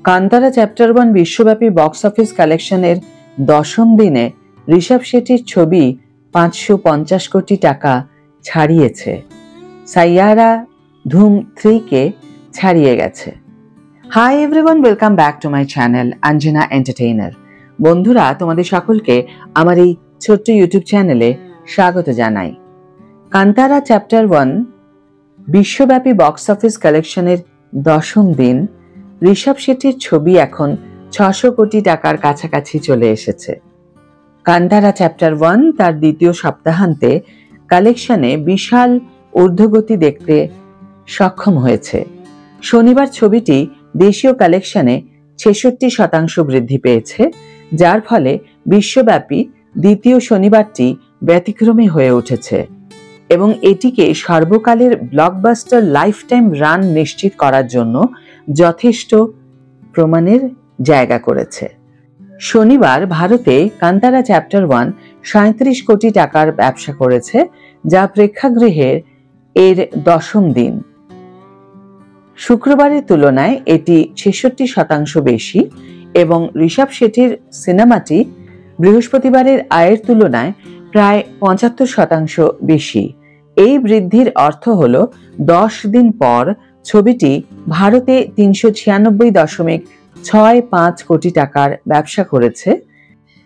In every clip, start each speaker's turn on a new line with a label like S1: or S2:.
S1: Kantara chapter 1 বিশ্বব্যাপী box office কালেকশনের দশম দিনে ঋষভ শেঠির ছবি 550 কোটি টাকা ছাড়িয়েছে। সাইয়ারা ধুম 3কে ছাড়িয়ে গেছে। Hi everyone, welcome back to my channel Anjana entertainer. বন্ধুরা, তোমাদের সকলকে আমার এই ছোট্ট ইউটিউব চ্যানেলে স্বাগত জানাই। কান্তারা চ্যাপ্টার 1 বিশ্বব্যাপী বক্স অফিস কালেকশনের দশম দিন। ঋষভ শেঠির ছবি এখন 600 কোটি টাকার কাছাকাছি চলে এসেছে। কান্তারা চ্যাপ্টার 1 তার দ্বিতীয় সপ্তাহান্তে কালেকশনে বিশাল ঊর্ধ্বগতি দেখতে সক্ষম হয়েছে। শনিবার ছবিটি দেশীয় কালেকশনে 66% বৃদ্ধি পেয়েছে, যার ফলে বিশ্বব্যাপী দ্বিতীয় শনিবারটি ব্যতিক্রমী হয়ে উঠেছে এবং এটিকে সর্বকালের ব্লকবাস্টার লাইফ টাইম রান নিশ্চিত করার জন্য যথেষ্ট প্রমাণের জায়গা করেছে। শনিবার ভারতে কান্তারা চ্যাপ্টার 1 37 কোটি টাকার ব্যবসা করেছে, যা প্রেক্ষাগৃহের এর দশম দিন। শুক্রবারের তুলনায় এটি 66% বেশি এবং ঋষভ শেঠির সিনেমাটি বৃহস্পতিবারের আয়ের তুলনায় প্রায় 75% বেশি। এই বৃদ্ধির অর্থ হল 10 দিন পর ছবিটি ভারতে 396.65 কোটি টাকার ব্যবসা করেছে,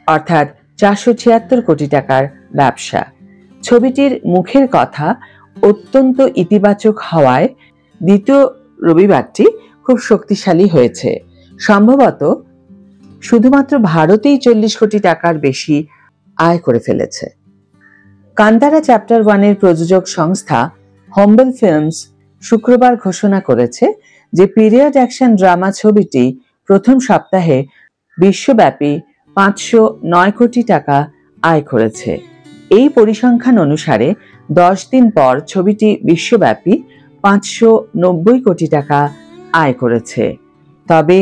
S1: অর্থাৎ 476 কোটি টাকার ব্যবসা। ছবিটির মুখের কথা অত্যন্ত ইতিবাচক হওয়ায় দ্বিতীয় রবিবারটি খুব শক্তিশালী হয়েছে। সম্ভবত শুধুমাত্র ভারতেই 40 কোটি টাকার বেশি আয় করে ফেলেছে। কান্তারা চ্যাপ্টার 1 এর প্রযোজক সংস্থা হম্বল ফিল্মস শুক্রবার ঘোষণা করেছে যে পিরিয়ড অ্যাকশন ড্রামা ছবিটি প্রথম সপ্তাহে বিশ্বব্যাপী 509 কোটি টাকা আয় করেছে। এই পরিসংখ্যান অনুসারে 10 দিন পর ছবিটি বিশ্বব্যাপী 590 কোটি টাকা আয় করেছে। তবে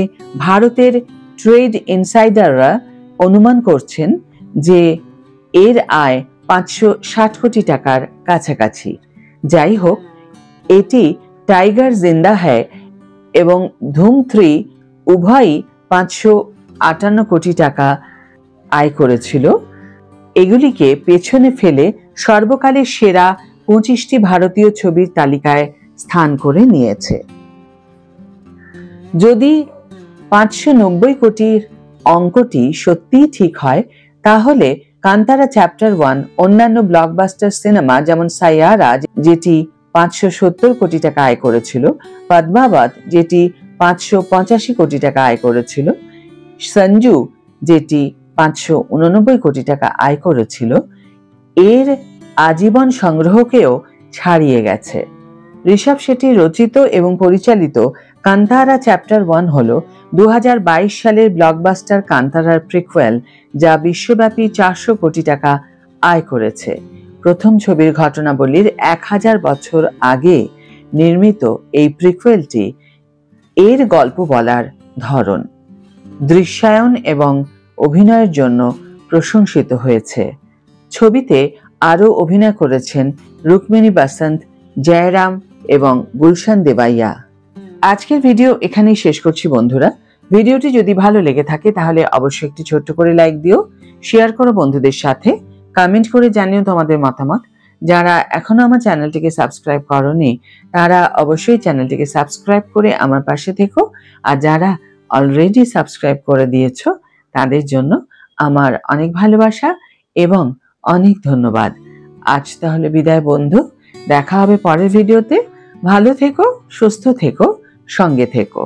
S1: ভারতের ট্রেড ইনসাইডাররা অনুমান করছেন যে এর আয় 560 কোটি টাকার কাছাকাছি। যাই হোক, এটি টাইগার জিন্দা হ্যায় এবং ধুম 3 উভয়ই 558 কোটি টাকা আয় করেছিল। এগুলিকে পেছনে ফেলে সর্বকালের সেরা 25টি ভারতীয় ছবির তালিকায় স্থান করে নিয়েছে। যদি 590 কোটির অঙ্কটি সত্যিই ঠিক হয়, তাহলে কান্তারা চ্যাপ্টার 1 অন্যান্য ব্লকবাস্টার সিনেমা যেমন সাইয়ারা, যেটি 570 কোটি টাকা আয় করেছিল, পদ্মাবত, যেটি 585 কোটি টাকা আয় করেছিল, সঞ্জু, যেটি 589 কোটি টাকা আয় করেছিল, এর আজীবন সংগ্রহকেও ছাড়িয়ে গেছে। ঋষভ শেঠি রচিত এবং পরিচালিত কান্তারা চ্যাপ্টার 1 হল 2022 সালের ব্লকবাস্টার কান্তারার প্রিকুয়েল, যা বিশ্বব্যাপী 400 কোটি টাকা আয় করেছে। প্রথম ছবির ঘটনাবলীর 1000 বছর আগে নির্মিত এই প্রিকুয়েলটি এর গল্প বলার ধরন, দৃশ্যায়ন এবং অভিনয়ের জন্য প্রশংসিত হয়েছে। ছবিতে আরও অভিনয় করেছেন রুক্মিণী বাসন্ত, জয়রাম এবং গুলশান দেবাইয়া। আজকের ভিডিও এখানেই শেষ করছি বন্ধুরা। ভিডিওটি যদি ভালো লেগে থাকে তাহলে অবশ্যই একটি ছোট্ট করে লাইক দিও, শেয়ার করো বন্ধুদের সাথে, কমেন্ট করে জানিও তোমাদের মতামত। যারা এখনো আমার চ্যানেলটিকে সাবস্ক্রাইব করোনি তারা অবশ্যই চ্যানেলটিকে সাবস্ক্রাইব করে আমার পাশে থেকো, আর যারা অলরেডি সাবস্ক্রাইব করে দিয়েছো তাদের জন্য আমার অনেক ভালোবাসা এবং অনেক ধন্যবাদ। আজ তাহলে বিদায় বন্ধু, দেখা হবে পরের ভিডিওতে। ভালো থেকো, সুস্থ থেকো, সঙ্গে থেকো।